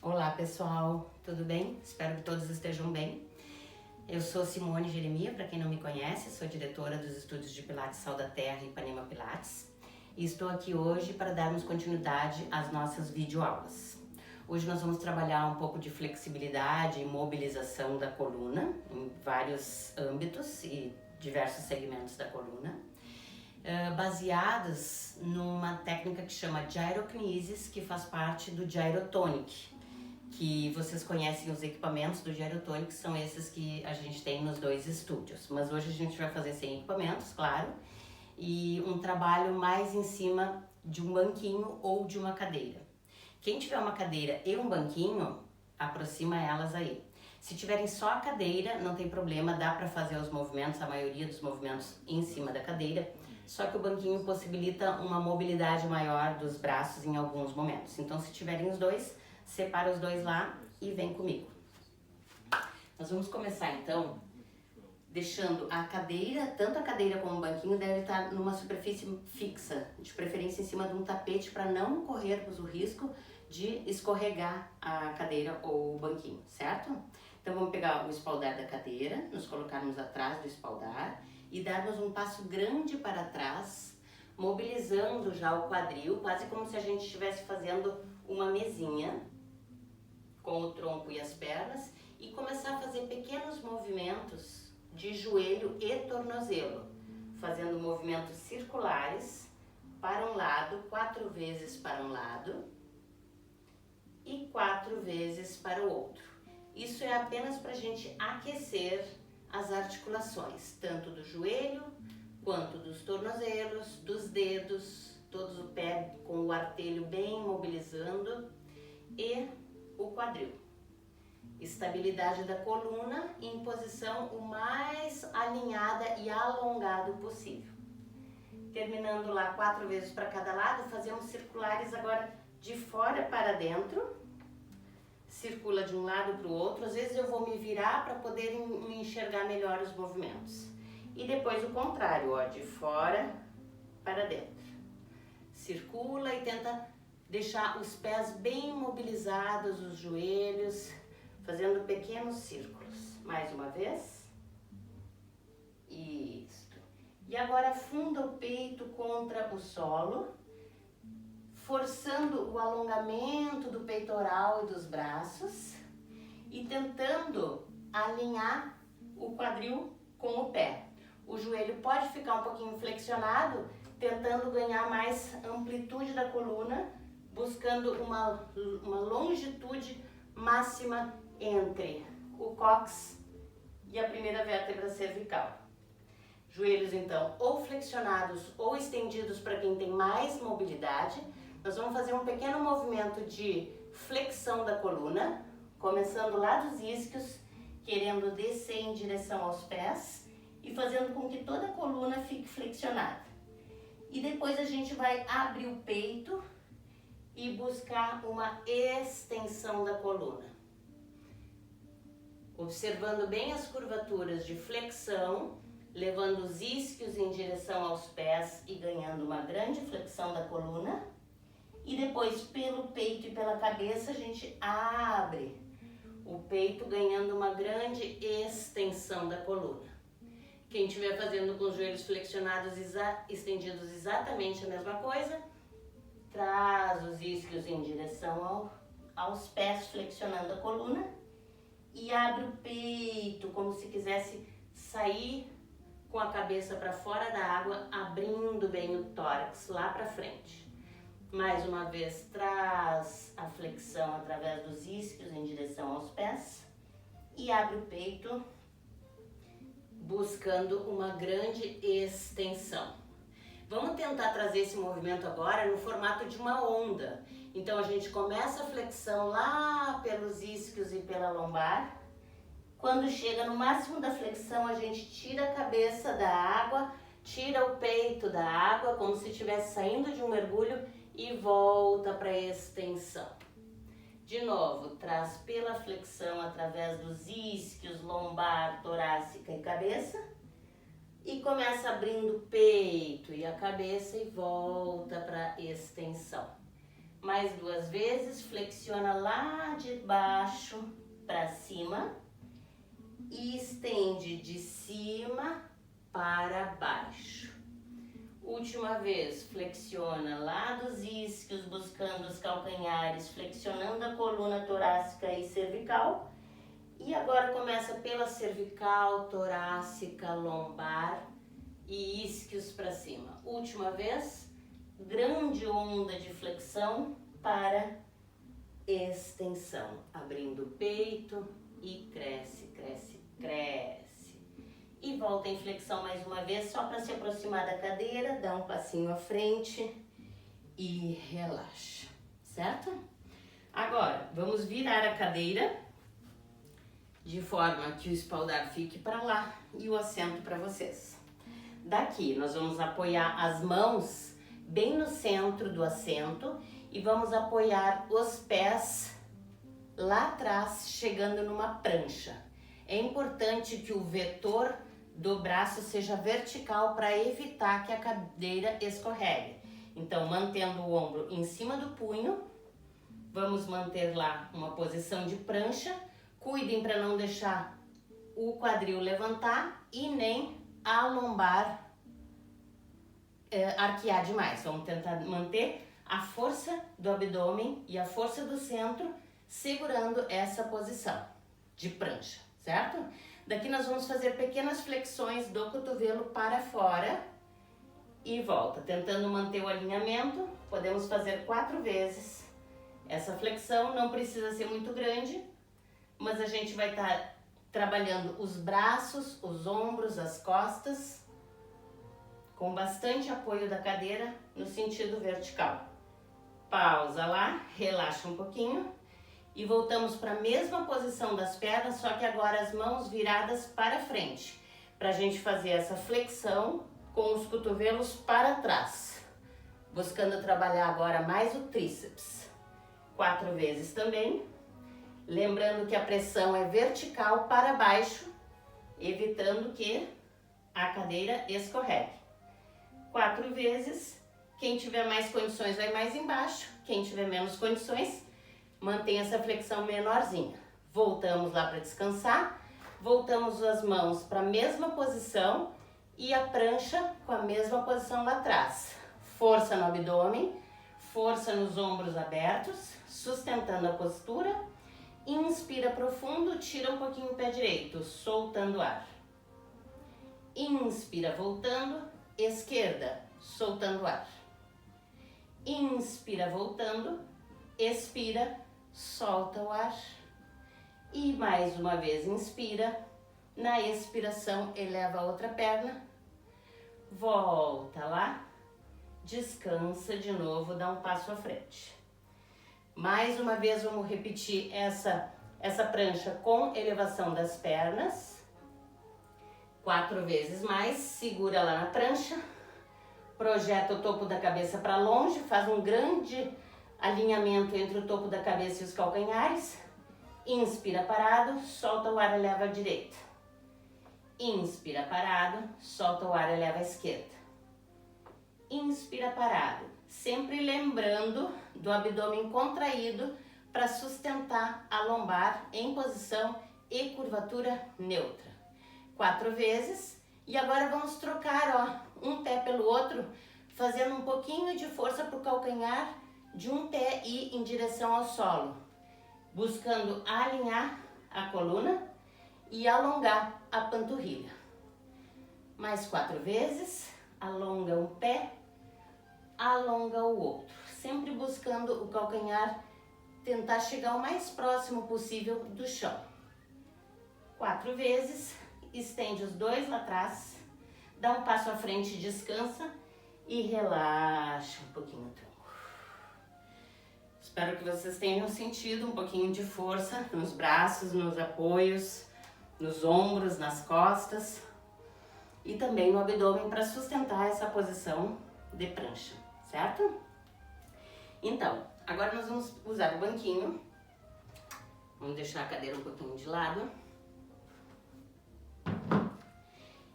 Olá pessoal, tudo bem? Espero que todos estejam bem. Eu sou Simone Jeremia, para quem não me conhece, sou diretora dos estúdios de Pilates Sal da Terra e Ipanema Pilates e estou aqui hoje para darmos continuidade às nossas videoaulas. Hoje nós vamos trabalhar um pouco de flexibilidade e mobilização da coluna em vários âmbitos e diversos segmentos da coluna, baseadas numa técnica que chama Gyrokinesis, que faz parte do Gyrotonic, que vocês conhecem os equipamentos do Gyrotonic, são esses que a gente tem nos dois estúdios. Mas hoje a gente vai fazer sem equipamentos, claro, e um trabalho mais em cima de um banquinho ou de uma cadeira. Quem tiver uma cadeira e um banquinho, aproxima elas aí. Se tiverem só a cadeira, não tem problema, dá para fazer os movimentos, a maioria dos movimentos em cima da cadeira, só que o banquinho possibilita uma mobilidade maior dos braços em alguns momentos. Então, se tiverem os dois, separa os dois lá e vem comigo. Nós vamos começar então deixando a cadeira, tanto a cadeira como o banquinho deve estar numa superfície fixa, de preferência em cima de um tapete, para não corrermos o risco de escorregar a cadeira ou o banquinho, certo? Então vamos pegar o espaldar da cadeira, nos colocarmos atrás do espaldar e darmos um passo grande para trás, mobilizando já o quadril, quase como se a gente estivesse fazendo uma mesinha com o tronco e as pernas, e começar a fazer pequenos movimentos de joelho e tornozelo, fazendo movimentos circulares para um lado, 4 vezes para um lado e 4 vezes para o outro. Isso é apenas para a gente aquecer as articulações, tanto do joelho quanto dos tornozelos, dos dedos, todos o pé com o artelho bem mobilizando e o quadril. Estabilidade da coluna em posição o mais alinhada e alongado possível. Terminando lá 4 vezes para cada lado, fazemos circulares agora de fora para dentro. Circula de um lado para o outro, às vezes eu vou me virar para poder me enxergar melhor os movimentos. E depois o contrário, ó, de fora para dentro. Circula e tenta deixar os pés bem mobilizados, os joelhos, fazendo pequenos círculos. Mais uma vez. Isso. E agora afunda o peito contra o solo, forçando o alongamento do peitoral e dos braços e tentando alinhar o quadril com o pé. O joelho pode ficar um pouquinho flexionado, tentando ganhar mais amplitude da coluna, buscando uma longitude máxima entre o cóccix e a primeira vértebra cervical. Joelhos então ou flexionados ou estendidos para quem tem mais mobilidade. Nós vamos fazer um pequeno movimento de flexão da coluna, começando lá dos isquios, querendo descer em direção aos pés e fazendo com que toda a coluna fique flexionada. E depois a gente vai abrir o peito e buscar uma extensão da coluna. Observando bem as curvaturas de flexão, levando os isquios em direção aos pés e ganhando uma grande flexão da coluna. E depois, pelo peito e pela cabeça, a gente abre o peito, ganhando uma grande extensão da coluna. Quem estiver fazendo com os joelhos flexionados estendidos exatamente a mesma coisa, traz os isquios em direção aos pés, flexionando a coluna, e abre o peito como se quisesse sair com a cabeça para fora da água, abrindo bem o tórax lá para frente. Mais uma vez, traz a flexão através dos isquios em direção aos pés e abre o peito, buscando uma grande extensão. Vamos tentar trazer esse movimento agora no formato de uma onda. Então a gente começa a flexão lá pelos isquios e pela lombar. Quando chega no máximo da flexão, a gente tira a cabeça da água, tira o peito da água, como se estivesse saindo de um mergulho e volta para a extensão. De novo, traz pela flexão através dos isquios, lombar, torácica e cabeça. E começa abrindo o peito e a cabeça e volta para a extensão. Mais 2 vezes, flexiona lá de baixo para cima e estende de cima para baixo. Última vez, flexiona lá dos isquios, buscando os calcanhares, flexionando a coluna torácica e cervical. E agora começa pela cervical, torácica, lombar e isquios para cima. Última vez, grande onda de flexão para extensão, abrindo o peito e cresce, cresce, cresce. E volta em flexão mais uma vez, só para se aproximar da cadeira, dá um passinho à frente e relaxa, certo? Agora, vamos virar a cadeira de forma que o espaldar fique para lá e o assento para vocês. Daqui, nós vamos apoiar as mãos bem no centro do assento e vamos apoiar os pés lá atrás, chegando numa prancha. É importante que o vetor do braço seja vertical para evitar que a cadeira escorregue. Então, mantendo o ombro em cima do punho, vamos manter lá uma posição de prancha. Cuidem para não deixar o quadril levantar e nem a lombar arquear demais. Vamos tentar manter a força do abdômen e a força do centro segurando essa posição de prancha, certo? Daqui nós vamos fazer pequenas flexões do cotovelo para fora e volta, tentando manter o alinhamento. Podemos fazer 4 vezes essa flexão, não precisa ser muito grande, mas a gente vai estar trabalhando os braços, os ombros, as costas, com bastante apoio da cadeira no sentido vertical. Pausa lá, relaxa um pouquinho. E voltamos para a mesma posição das pernas, só que agora as mãos viradas para frente. Para a gente fazer essa flexão com os cotovelos para trás. Buscando trabalhar agora mais o tríceps. 4 vezes também. Lembrando que a pressão é vertical para baixo, evitando que a cadeira escorregue. 4 vezes. Quem tiver mais condições vai mais embaixo. Quem tiver menos condições, mantém essa flexão menorzinha. Voltamos lá para descansar. Voltamos as mãos para a mesma posição e a prancha com a mesma posição lá atrás. Força no abdômen, força nos ombros abertos, sustentando a postura. Inspira profundo, tira um pouquinho o pé direito, soltando o ar. Inspira, voltando, esquerda, soltando o ar. Inspira, voltando, expira, solta o ar e mais uma vez inspira, na expiração eleva a outra perna, volta lá, descansa de novo, dá um passo à frente. Mais uma vez vamos repetir essa prancha com elevação das pernas, 4 vezes mais, segura lá na prancha, projeta o topo da cabeça para longe, faz um grande alinhamento entre o topo da cabeça e os calcanhares. Inspira parado, solta o ar, eleva a direita. Inspira parado, solta o ar, eleva a esquerda. Inspira parado, sempre lembrando do abdômen contraído para sustentar a lombar em posição e curvatura neutra. 4 vezes. E agora vamos trocar, um pé pelo outro, fazendo um pouquinho de força para o calcanhar de um pé ir em direção ao solo, buscando alinhar a coluna e alongar a panturrilha. Mais 4 vezes, alonga um pé, alonga o outro, sempre buscando o calcanhar tentar chegar o mais próximo possível do chão. 4 vezes, estende os 2 lá atrás, dá um passo à frente, descansa e relaxa um pouquinho o tronco. Espero que vocês tenham sentido um pouquinho de força nos braços, nos apoios, nos ombros, nas costas e também no abdômen para sustentar essa posição de prancha, certo? Então, agora nós vamos usar o banquinho. Vamos deixar a cadeira um pouquinho de lado.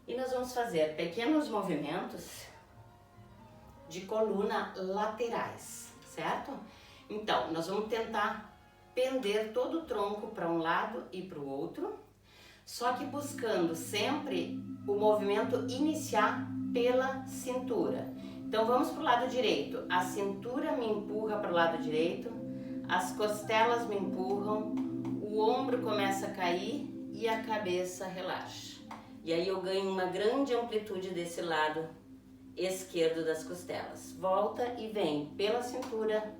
E nós vamos fazer pequenos movimentos de coluna laterais, certo? Então, nós vamos tentar pender todo o tronco para um lado e para o outro, só que buscando sempre o movimento iniciar pela cintura. Então vamos para o lado direito, a cintura me empurra para o lado direito, as costelas me empurram, o ombro começa a cair e a cabeça relaxa. E aí eu ganho uma grande amplitude desse lado esquerdo das costelas. Volta e vem pela cintura,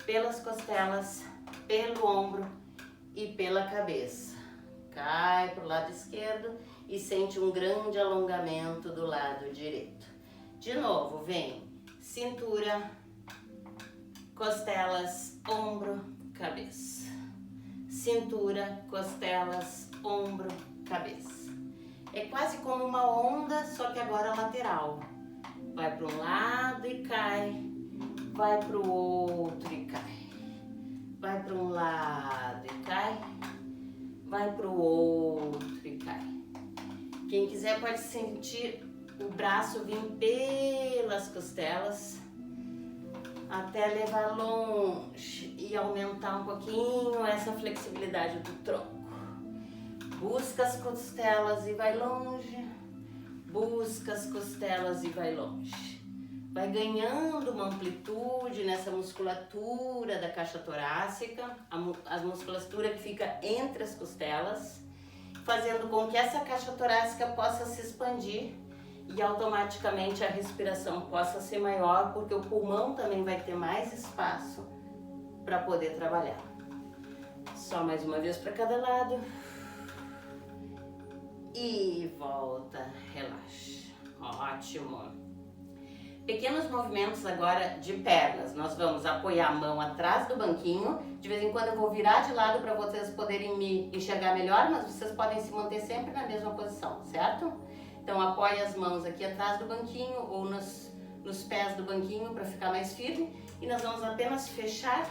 pelas costelas, pelo ombro e pela cabeça. Cai para o lado esquerdo e sente um grande alongamento do lado direito. De novo, vem cintura, costelas, ombro, cabeça. Cintura, costelas, ombro, cabeça. É quase como uma onda, só que agora lateral. Vai para um lado e cai, vai para o outro e cai. Vai para um lado e cai, vai para o outro e cai. Quem quiser pode sentir o braço vir pelas costelas até levar longe e aumentar um pouquinho essa flexibilidade do tronco. Busca as costelas e vai longe, busca as costelas e vai longe. Vai ganhando uma amplitude nessa musculatura da caixa torácica, a musculatura que fica entre as costelas, fazendo com que essa caixa torácica possa se expandir e automaticamente a respiração possa ser maior, porque o pulmão também vai ter mais espaço para poder trabalhar. Só mais uma vez para cada lado. E volta, relaxa. Ótimo. Pequenos movimentos agora de pernas. Nós vamos apoiar a mão atrás do banquinho. De vez em quando eu vou virar de lado para vocês poderem me enxergar melhor, mas vocês podem se manter sempre na mesma posição, certo? Então apoie as mãos aqui atrás do banquinho ou nos pés do banquinho para ficar mais firme. E nós vamos apenas fechar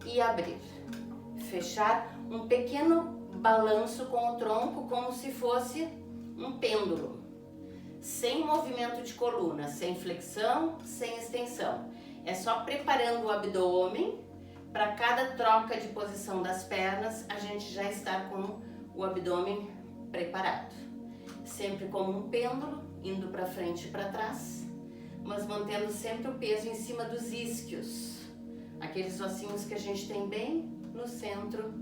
e abrir. Fechar, um pequeno balanço com o tronco como se fosse um pêndulo. Sem movimento de coluna, sem flexão, sem extensão. É só preparando o abdômen para cada troca de posição das pernas, a gente já está com o abdômen preparado. Sempre como um pêndulo, indo para frente e para trás, mas mantendo sempre o peso em cima dos isquios, aqueles ossinhos que a gente tem bem no centro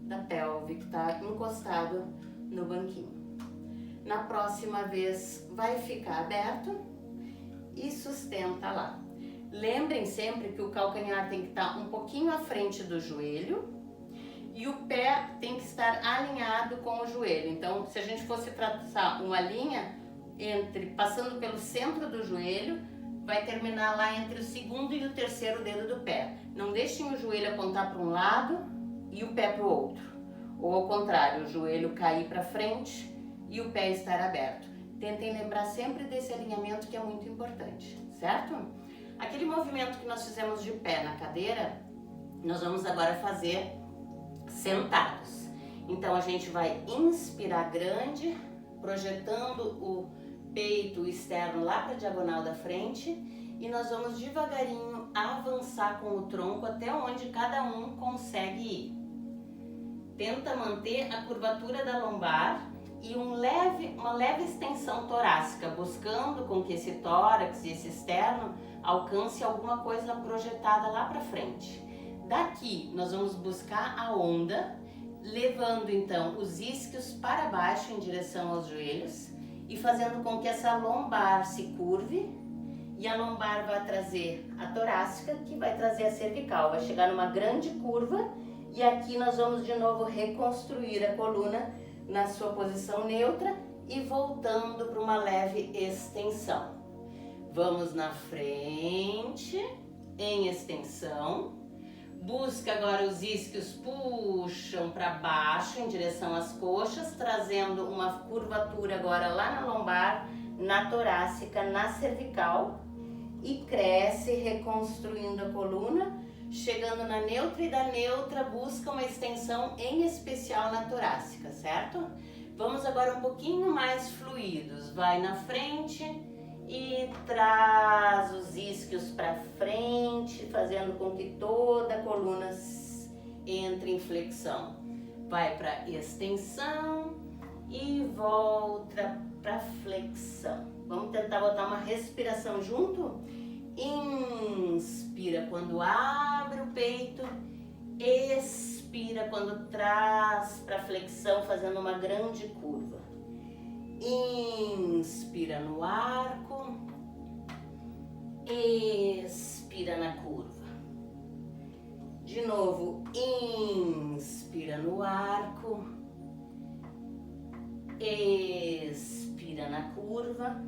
da pelve, que está encostado no banquinho. Na próxima vez vai ficar aberto e sustenta lá. Lembrem sempre que o calcanhar tem que estar um pouquinho à frente do joelho e o pé tem que estar alinhado com o joelho. Então, se a gente fosse traçar uma linha passando pelo centro do joelho, vai terminar lá entre o segundo e o terceiro dedo do pé. Não deixem o joelho apontar para um lado e o pé para o outro. Ou ao contrário, o joelho cair para frente e o pé estar aberto. Tentem lembrar sempre desse alinhamento que é muito importante, certo? Aquele movimento que nós fizemos de pé na cadeira, nós vamos agora fazer sentados. Então a gente vai inspirar grande, projetando o peito externo lá para a diagonal da frente e nós vamos devagarinho avançar com o tronco até onde cada um consegue ir. Tenta manter a curvatura da lombar e uma leve extensão torácica, buscando com que esse tórax e esse externo alcance alguma coisa projetada lá para frente. Daqui nós vamos buscar a onda, levando então os isquios para baixo em direção aos joelhos e fazendo com que essa lombar se curve e a lombar vai trazer a torácica, que vai trazer a cervical, vai chegar numa grande curva e aqui nós vamos de novo reconstruir a coluna na sua posição neutra e voltando para uma leve extensão. Vamos na frente, em extensão. Busca agora os isquios, puxam para baixo em direção às coxas, trazendo uma curvatura agora lá na lombar, na torácica, na cervical. E cresce, reconstruindo a coluna, chegando na neutra e da neutra busca uma extensão em especial na torácica, certo? Vamos agora um pouquinho mais fluidos, vai na frente e traz os isquios para frente, fazendo com que toda a coluna entre em flexão. Vai para extensão e volta para flexão. Vamos tentar botar uma respiração junto? Inspira quando abre o peito, expira quando traz para flexão, fazendo uma grande curva. Inspira no arco, expira na curva. De novo, inspira no arco, expira na curva.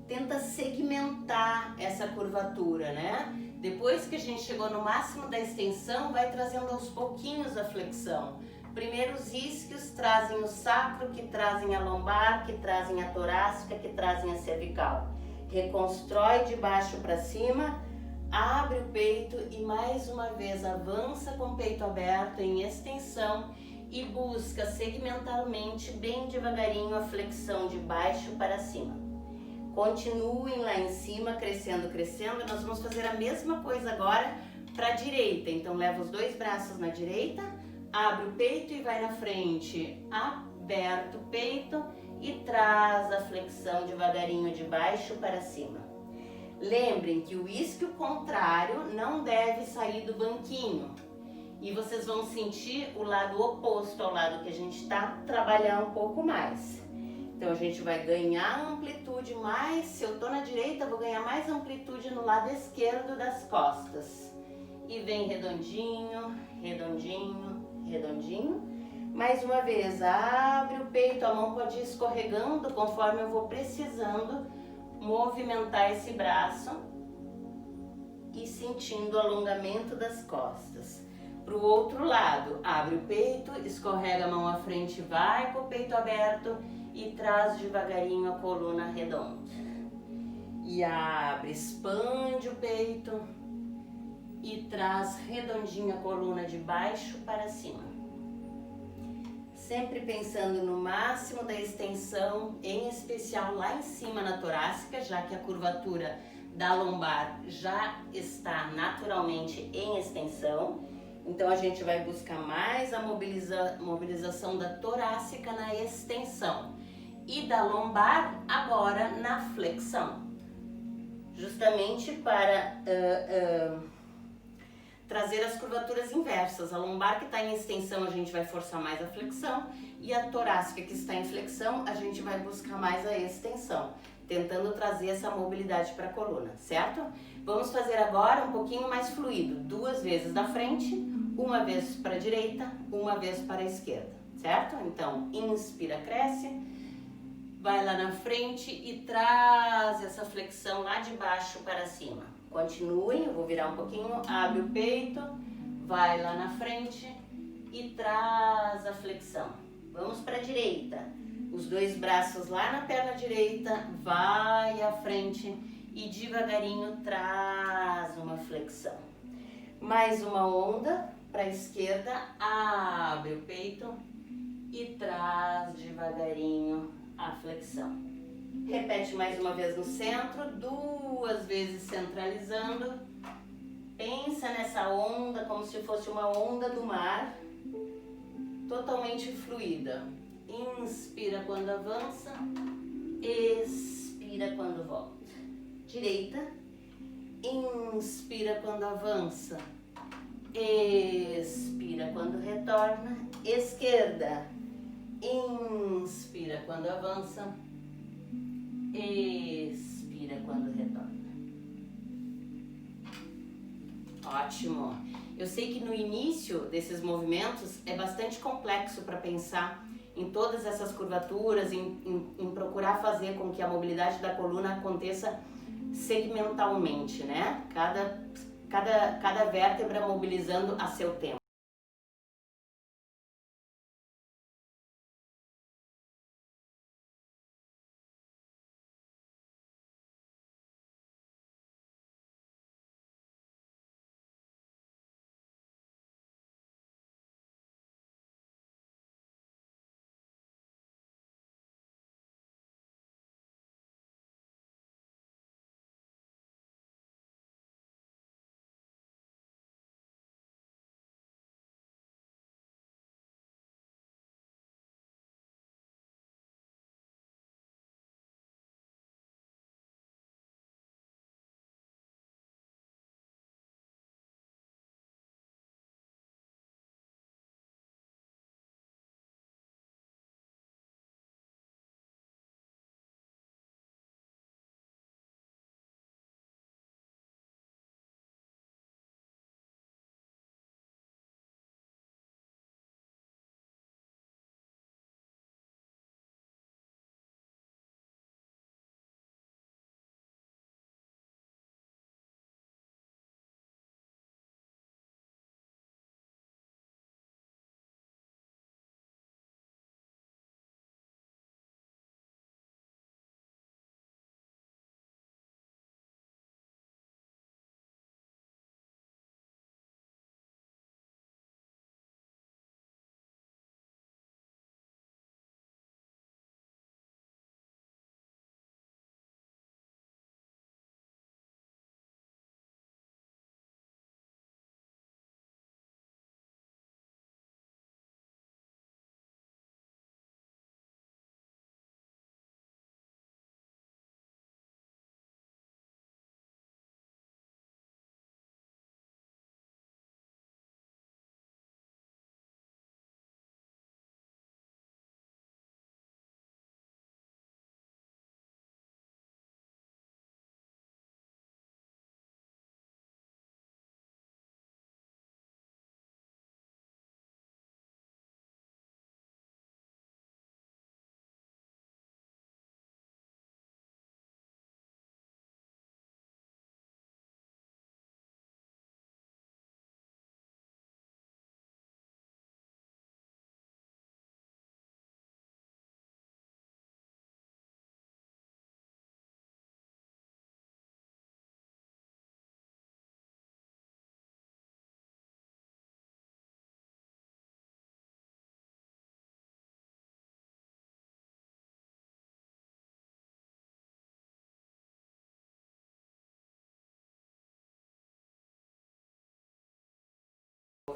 Tenta segmentar essa curvatura, né? Depois que a gente chegou no máximo da extensão, vai trazendo aos pouquinhos a flexão. Primeiro os isquios trazem o sacro, que trazem a lombar, que trazem a torácica, que trazem a cervical. Reconstrói de baixo para cima, abre o peito e mais uma vez avança com o peito aberto em extensão e busca segmentalmente, bem devagarinho, a flexão de baixo para cima. Continuem lá em cima, crescendo, crescendo. Nós vamos fazer a mesma coisa agora para a direita. Então, leva os dois braços na direita, abre o peito e vai na frente, aberto o peito e traz a flexão devagarinho de baixo para cima. Lembrem que o isquio contrário não deve sair do banquinho. E vocês vão sentir o lado oposto ao lado que a gente está, trabalhar um pouco mais. Então a gente vai ganhar amplitude mais, se eu tô na direita, vou ganhar mais amplitude no lado esquerdo das costas. E vem redondinho, redondinho, redondinho. Mais uma vez, abre o peito, a mão pode ir escorregando conforme eu vou precisando movimentar esse braço e sentindo o alongamento das costas. Para o outro lado, abre o peito, escorrega a mão à frente, vai com o peito aberto e traz devagarinho a coluna redonda. E abre, expande o peito e traz redondinho a coluna de baixo para cima. Sempre pensando no máximo da extensão, em especial lá em cima na torácica, já que a curvatura da lombar já está naturalmente em extensão. Então a gente vai buscar mais a mobilização da torácica na extensão e da lombar agora na flexão, justamente para trazer as curvaturas inversas. A lombar que está em extensão a gente vai forçar mais a flexão e a torácica que está em flexão a gente vai buscar mais a extensão, tentando trazer essa mobilidade para a coluna, certo? Vamos fazer agora um pouquinho mais fluido, 2 vezes da frente, uma vez para a direita, uma vez para a esquerda, certo? Então, inspira, cresce, vai lá na frente e traz essa flexão lá de baixo para cima. Continuem, eu vou virar um pouquinho, abre o peito, vai lá na frente e traz a flexão. Vamos para a direita, os 2 braços lá na perna direita, vai à frente e devagarinho traz uma flexão. Mais uma onda para a esquerda, abre o peito e traz devagarinho a flexão. Repete mais uma vez no centro, 2 vezes centralizando. Pensa nessa onda como se fosse uma onda do mar, totalmente fluida. Inspira quando avança, expira quando volta. Direita, inspira quando avança, expira quando retorna. Esquerda, inspira quando avança, expira quando retorna. Ótimo! Eu sei que no início desses movimentos é bastante complexo para pensar em todas essas curvaturas, em procurar fazer com que a mobilidade da coluna aconteça segmentalmente, né? Cada vértebra mobilizando a seu tempo.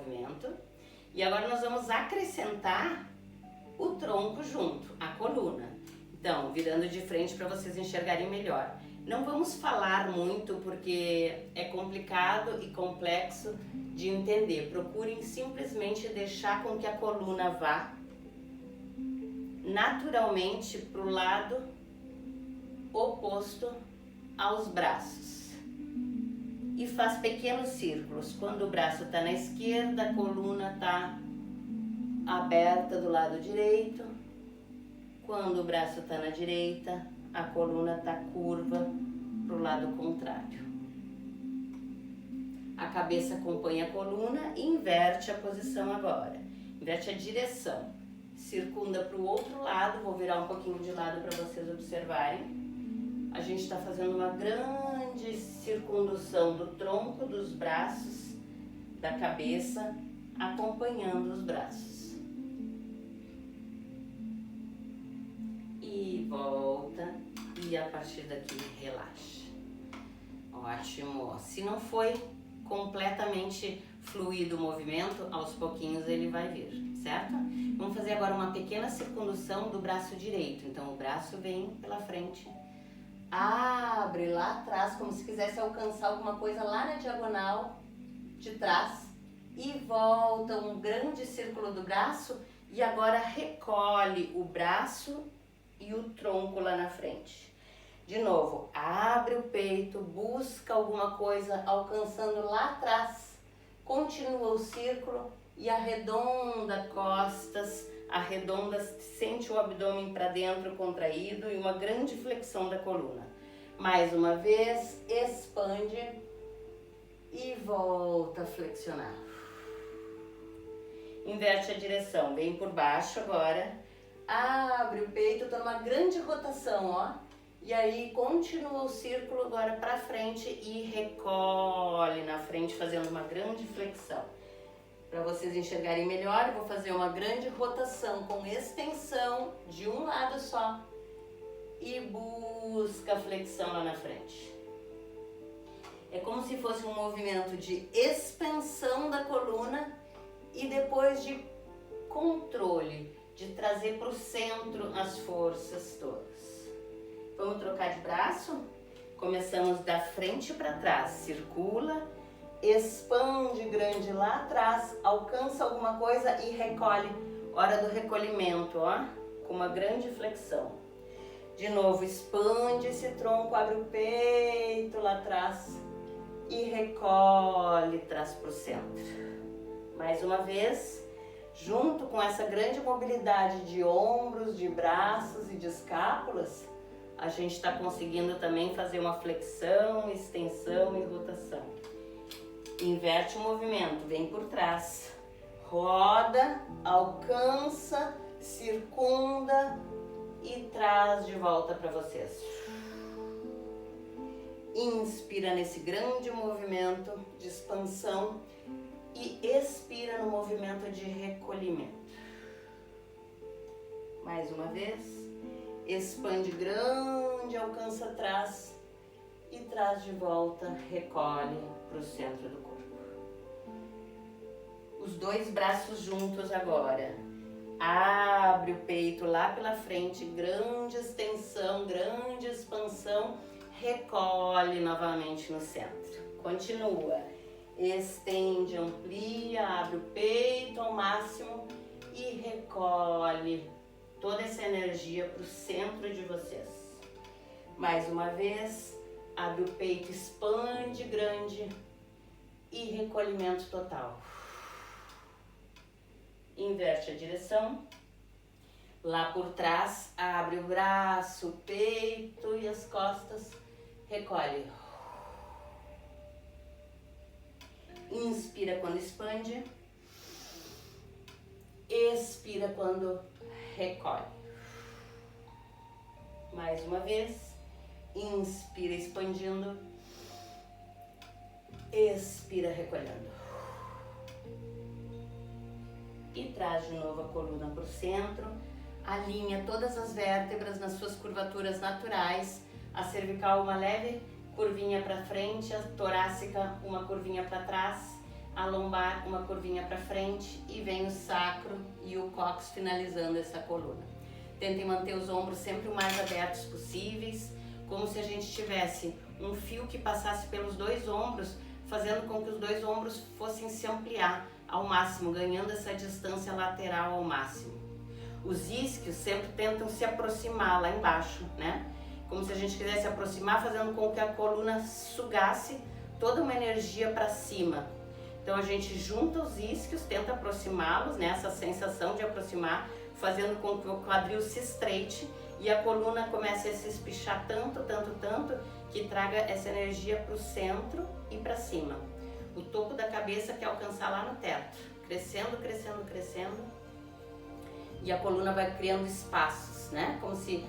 movimento. E agora nós vamos acrescentar o tronco junto, a coluna. Então, virando de frente para vocês enxergarem melhor. Não vamos falar muito porque é complicado e complexo de entender. Procurem simplesmente deixar com que a coluna vá naturalmente para o lado oposto aos braços. E faz pequenos círculos. Quando o braço está na esquerda, a coluna está aberta do lado direito. Quando o braço está na direita, a coluna está curva para o lado contrário. A cabeça acompanha a coluna e inverte a posição agora. Inverte a direção. Circunda para o outro lado. Vou virar um pouquinho de lado para vocês observarem. A gente está fazendo uma grande circundução do tronco, dos braços, da cabeça, acompanhando os braços. E volta. E a partir daqui relaxa. Ótimo. Se não foi completamente fluido o movimento, aos pouquinhos ele vai vir, certo? Vamos fazer agora uma pequena circundução do braço direito. Então o braço vem pela frente. Abre lá atrás, como se quisesse alcançar alguma coisa lá na diagonal de trás. E volta um grande círculo do braço. E agora recolhe o braço e o tronco lá na frente. De novo, abre o peito, busca alguma coisa alcançando lá atrás. Continua o círculo e arredonda costas. Arredonda, sente o abdômen para dentro contraído e uma grande flexão da coluna. Mais uma vez, expande e volta a flexionar. Inverte a direção, vem por baixo agora. Abre o peito, tá numa grande rotação, ó. E aí continua o círculo agora para frente e recolhe na frente, fazendo uma grande flexão. Para vocês enxergarem melhor, eu vou fazer uma grande rotação com extensão de um lado só e busca a flexão lá na frente. É como se fosse um movimento de expansão da coluna e depois de controle, de trazer para o centro as forças todas. Vamos trocar de braço? Começamos da frente para trás, circula. Expande grande lá atrás, alcança alguma coisa e recolhe. Hora do recolhimento, ó, com uma grande flexão. De novo, expande esse tronco, abre o peito lá atrás e recolhe, traz para o centro. Mais uma vez, junto com essa grande mobilidade de ombros, de braços e de escápulas, a gente está conseguindo também fazer uma flexão, extensão e rotação. Inverte o movimento, vem por trás, roda, alcança, circunda e traz de volta para vocês. Inspira nesse grande movimento de expansão e expira no movimento de recolhimento. Mais uma vez, expande grande, alcança atrás e traz de volta, recolhe para o centro do corpo. Os dois braços juntos agora. Abre o peito lá pela frente, grande extensão, grande expansão, recolhe novamente no centro. Continua. Estende, amplia, abre o peito ao máximo e recolhe toda essa energia para o centro de vocês. Mais uma vez, abre o peito, expande grande e recolhimento total. Inverte a direção. Lá por trás, abre o braço, o peito e as costas. Recolhe. Inspira quando expande. Expira quando recolhe. Mais uma vez. Inspira expandindo. Expira recolhendo. E traz de novo a coluna para o centro. Alinha todas as vértebras nas suas curvaturas naturais. A cervical uma leve curvinha para frente, a torácica uma curvinha para trás. a lombar, uma curvinha para frente e vem o sacro e o cóccix finalizando essa coluna. Tentem manter os ombros sempre o mais abertos possíveis, como se a gente tivesse um fio que passasse pelos dois ombros, fazendo com que os dois ombros fossem se ampliar ao máximo, ganhando essa distância lateral ao máximo. Os isquios sempre tentam se aproximar lá embaixo, né? Como se a gente quisesse aproximar, fazendo com que a coluna sugasse toda uma energia para cima. Então a gente junta os isquios, tenta aproximá-los, né? Essa sensação de aproximar, fazendo com que o quadril se estreite e a coluna comece a se espichar tanto, que traga essa energia para o centro e para cima. O topo da cabeça quer alcançar lá no teto, crescendo, crescendo, crescendo, e a coluna vai criando espaços, né? Como se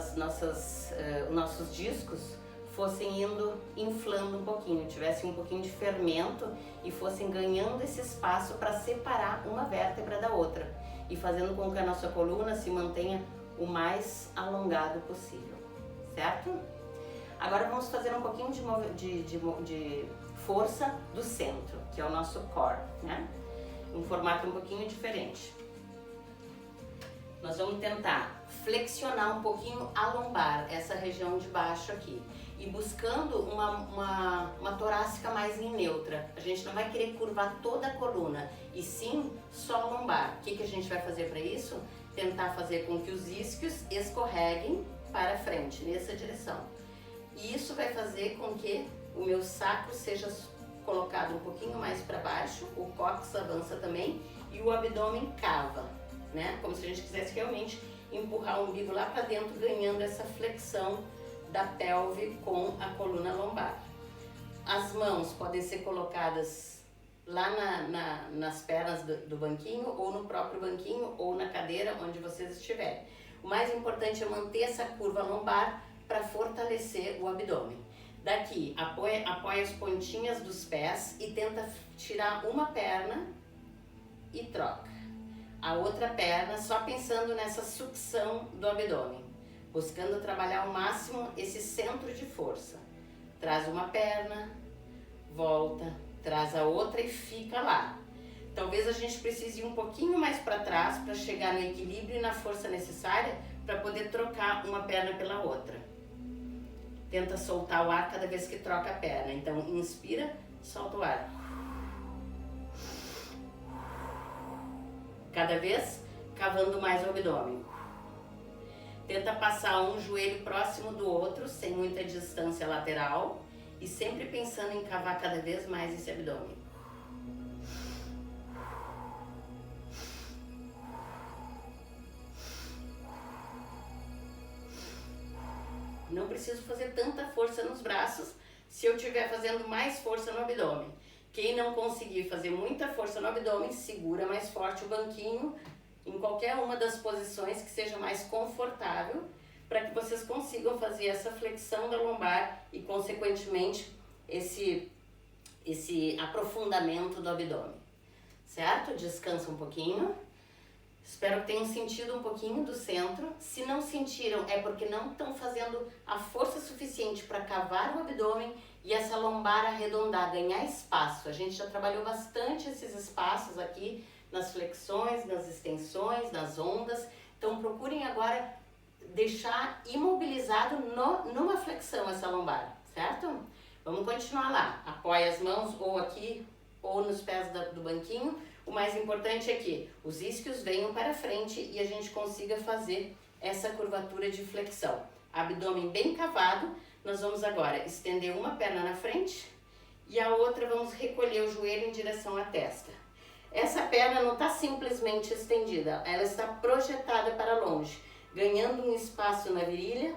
os nossos discos fossem indo inflando um pouquinho, tivessem um pouquinho de fermento e fossem ganhando esse espaço para separar uma vértebra da outra e fazendo com que a nossa coluna se mantenha o mais alongado possível, certo? Agora vamos fazer um pouquinho de força do centro, que é o nosso core, né? Um formato um pouquinho diferente. Nós vamos tentar flexionar um pouquinho a lombar, essa região de baixo aqui, e buscando uma torácica mais em neutra. A gente não vai querer curvar toda a coluna, e sim só a lombar. O que a gente vai fazer para isso? Tentar fazer com que os isquios escorreguem para frente, nessa direção. E isso vai fazer com que o meu sacro seja colocado um pouquinho mais para baixo, o cóccix avança também e o abdômen cava, né? Como se a gente quisesse realmente empurrar o umbigo lá para dentro, ganhando essa flexão da pelve com a coluna lombar. As mãos podem ser colocadas lá nas pernas do banquinho, ou no próprio banquinho, ou na cadeira, onde vocês estiverem. O mais importante é manter essa curva lombar para fortalecer o abdômen. Daqui, apoia as pontinhas dos pés e tenta tirar uma perna e troca. A outra perna só pensando nessa sucção do abdômen, buscando trabalhar ao máximo esse centro de força. Traz uma perna, volta, traz a outra e fica lá. Talvez a gente precise ir um pouquinho mais para trás para chegar no equilíbrio e na força necessária para poder trocar uma perna pela outra. Tenta soltar o ar cada vez que troca a perna. Então, inspira, solta o ar. Cada vez cavando mais o abdômen. Tenta passar um joelho próximo do outro, sem muita distância lateral. E sempre pensando em cavar cada vez mais esse abdômen. Não preciso fazer tanta força nos braços se eu estiver fazendo mais força no abdômen. Quem não conseguir fazer muita força no abdômen, segura mais forte o banquinho em qualquer uma das posições que seja mais confortável, para que vocês consigam fazer essa flexão da lombar e, consequentemente, esse aprofundamento do abdômen. Certo? Descansa um pouquinho. Espero que tenham sentido um pouquinho do centro. Se não sentiram, é porque não estão fazendo a força suficiente para cavar o abdômen e essa lombar arredondar, ganhar espaço. A gente já trabalhou bastante esses espaços aqui, nas flexões, nas extensões, nas ondas. Então procurem agora deixar imobilizado numa flexão essa lombar, certo? Vamos continuar lá. Apoia as mãos ou aqui ou nos pés do banquinho. O mais importante é que os isquios venham para frente e a gente consiga fazer essa curvatura de flexão. Abdômen bem cavado. Nós vamos agora estender uma perna na frente e a outra vamos recolher o joelho em direção à testa. Essa perna não está simplesmente estendida, ela está projetada para longe, ganhando um espaço na virilha,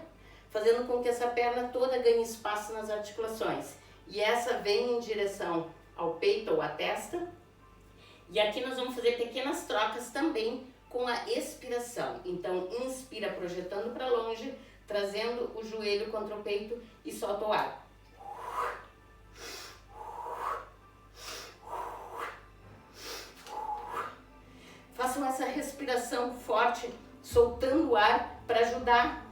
fazendo com que essa perna toda ganhe espaço nas articulações. E essa vem em direção ao peito ou à testa. E aqui nós vamos fazer pequenas trocas também com a expiração. Então, inspira projetando para longe, trazendo o joelho contra o peito e solta o ar. Façam essa respiração forte, soltando o ar para ajudar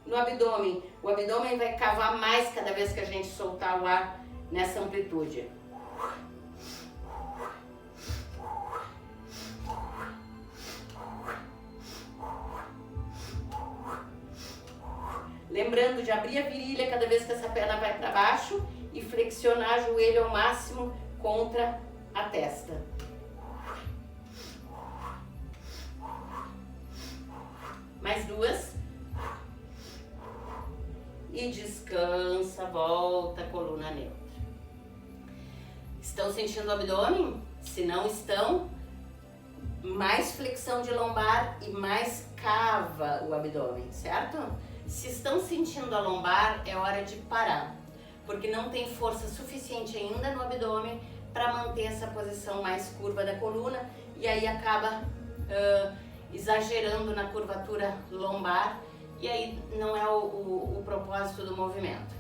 no abdômen. O abdômen vai cavar mais cada vez que a gente soltar o ar nessa amplitude. Lembrando de abrir a virilha cada vez que essa perna vai para baixo e flexionar o joelho ao máximo contra a testa. Mais duas. E descansa, volta a coluna neutra. Estão sentindo o abdômen? Se não estão, mais flexão de lombar e mais cava o abdômen, certo? Se estão sentindo a lombar, é hora de parar, porque não tem força suficiente ainda no abdômen para manter essa posição mais curva da coluna e aí acaba exagerando na curvatura lombar e aí não é o propósito do movimento.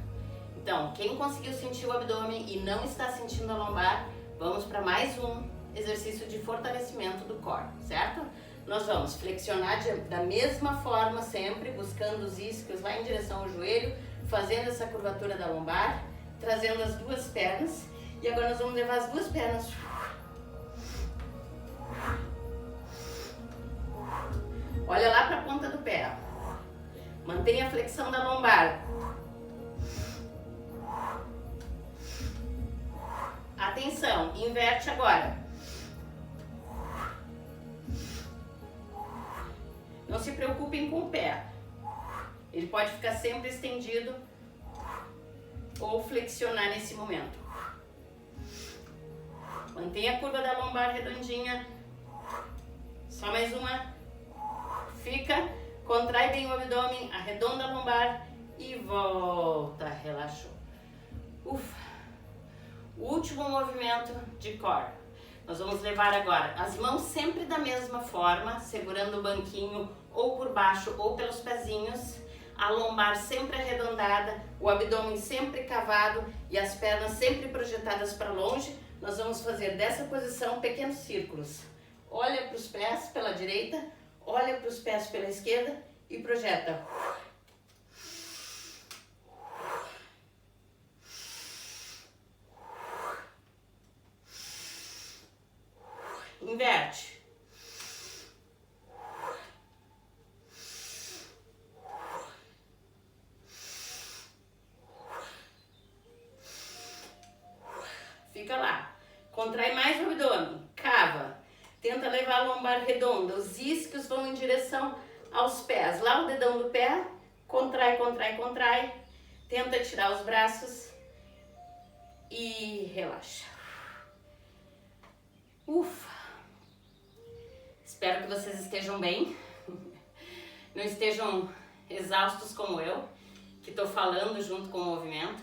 Então, quem conseguiu sentir o abdômen e não está sentindo a lombar, vamos para mais um exercício de fortalecimento do core, certo? Nós vamos flexionar da mesma forma sempre, buscando os isquios lá em direção ao joelho, fazendo essa curvatura da lombar, trazendo as duas pernas. E agora nós vamos levar as duas pernas. Olha lá para a ponta do pé. Mantenha a flexão da lombar. Atenção, inverte agora. Não se preocupem com o pé. Ele pode ficar sempre estendido ou flexionar nesse momento. Mantenha a curva da lombar redondinha. Só mais uma. Fica, contrai bem o abdômen, arredonda a lombar e volta, relaxou. Ufa. Último movimento de core. Nós vamos levar agora as mãos sempre da mesma forma, segurando o banquinho ou por baixo ou pelos pezinhos, a lombar sempre arredondada, o abdômen sempre cavado e as pernas sempre projetadas para longe. Nós vamos fazer dessa posição pequenos círculos. Olha para os pés pela direita, olha para os pés pela esquerda e projeta. Inverte. Fica lá. Contrai mais o abdômen. Cava. Tenta levar a lombar redonda. Os isquios vão em direção aos pés. Lá o dedão do pé. Contrai, contrai, contrai. Tenta tirar os braços. E relaxa. Ufa. Espero que vocês estejam bem, não estejam exaustos como eu, que estou falando junto com o movimento.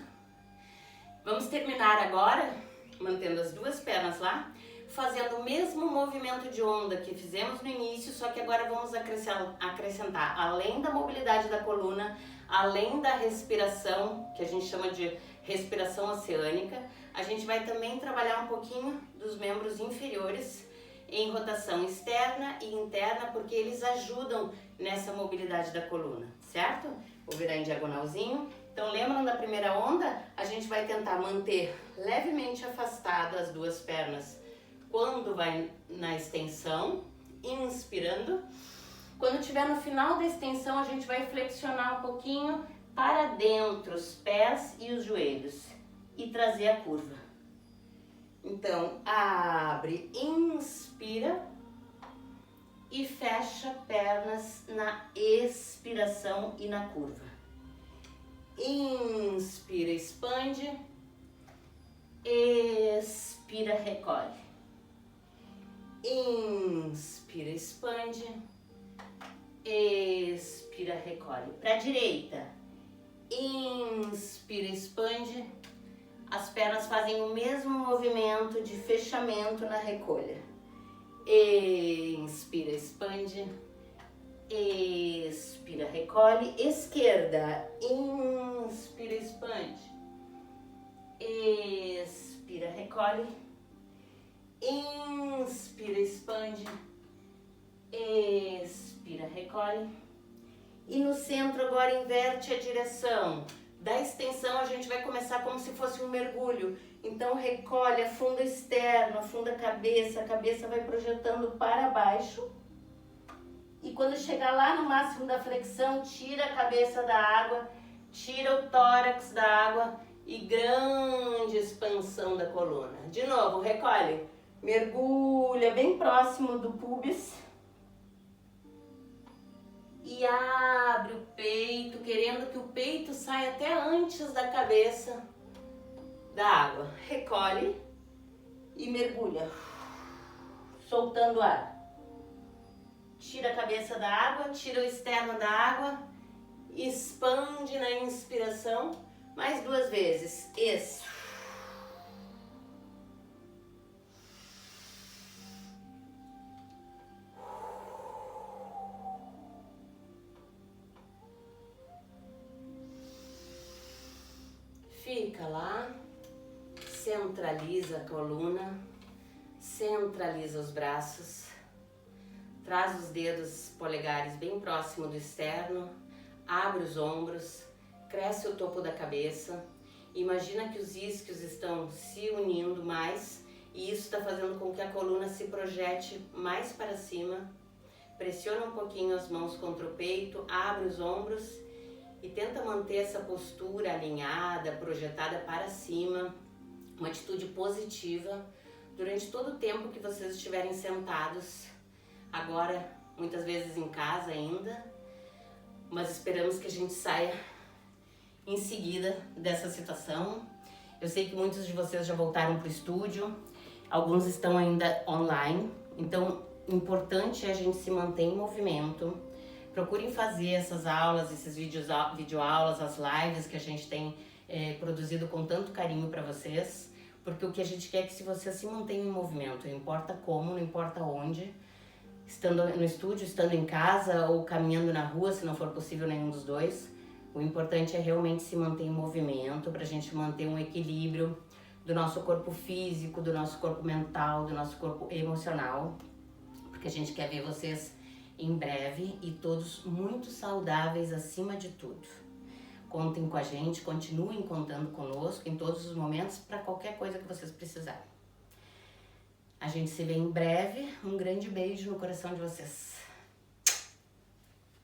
Vamos terminar agora, mantendo as duas pernas lá, fazendo o mesmo movimento de onda que fizemos no início, só que agora vamos acrescentar, além da mobilidade da coluna, além da respiração, que a gente chama de respiração oceânica, a gente vai também trabalhar um pouquinho dos membros inferiores, em rotação externa e interna, porque eles ajudam nessa mobilidade da coluna, certo? Vou virar em diagonalzinho. Então, lembram da primeira onda? A gente vai tentar manter levemente afastado as duas pernas quando vai na extensão, inspirando. Quando estiver no final da extensão, a gente vai flexionar um pouquinho para dentro os pés e os joelhos e trazer a curva. Então, abre, inspira e fecha pernas na expiração e na curva. Inspira, expande, expira, recolhe. Inspira, expande, expira, recolhe. Para a direita, inspira, expande. As pernas fazem o mesmo movimento de fechamento na recolha. Inspira, expande. Expira, recolhe. Esquerda. Inspira, expande. Expira, recolhe. Inspira, expande. Expira, recolhe. E no centro agora inverte a direção. Da extensão a gente vai começar como se fosse um mergulho. Então recolhe, afunda externo, afunda a cabeça vai projetando para baixo. E quando chegar lá no máximo da flexão, tira a cabeça da água Tira o tórax da água e grande expansão da coluna. De novo, recolhe. Mergulha bem próximo do púbis. E abre o peito, querendo que o peito saia até antes da cabeça da água. Recolhe e mergulha, soltando o ar. Tira a cabeça da água, tira o externo da água, expande na inspiração, mais 2 vezes. Isso. Fica lá, centraliza a coluna, centraliza os braços, traz os dedos polegares bem próximo do externo, abre os ombros, cresce o topo da cabeça, imagina que os isquios estão se unindo mais e isso está fazendo com que a coluna se projete mais para cima. Pressiona um pouquinho as mãos contra o peito, abre os ombros e tenta manter essa postura alinhada, projetada para cima, uma atitude positiva durante todo o tempo que vocês estiverem sentados, agora muitas vezes em casa ainda, mas esperamos que a gente saia em seguida dessa situação. Eu sei que muitos de vocês já voltaram para o estúdio, alguns estão ainda online, então importante é a gente se manter em movimento. Procurem fazer essas aulas, esses videoaulas, as lives que a gente tem produzido com tanto carinho para vocês, porque o que a gente quer é que se você se mantém em movimento, não importa como, não importa onde, estando no estúdio, estando em casa ou caminhando na rua, se não for possível nenhum dos dois, o importante é realmente se manter em movimento para a gente manter um equilíbrio do nosso corpo físico, do nosso corpo mental, do nosso corpo emocional, porque a gente quer ver vocês em breve e todos muito saudáveis acima de tudo. Contem com a gente, continuem contando conosco em todos os momentos para qualquer coisa que vocês precisarem. A gente se vê em breve, um grande beijo no coração de vocês.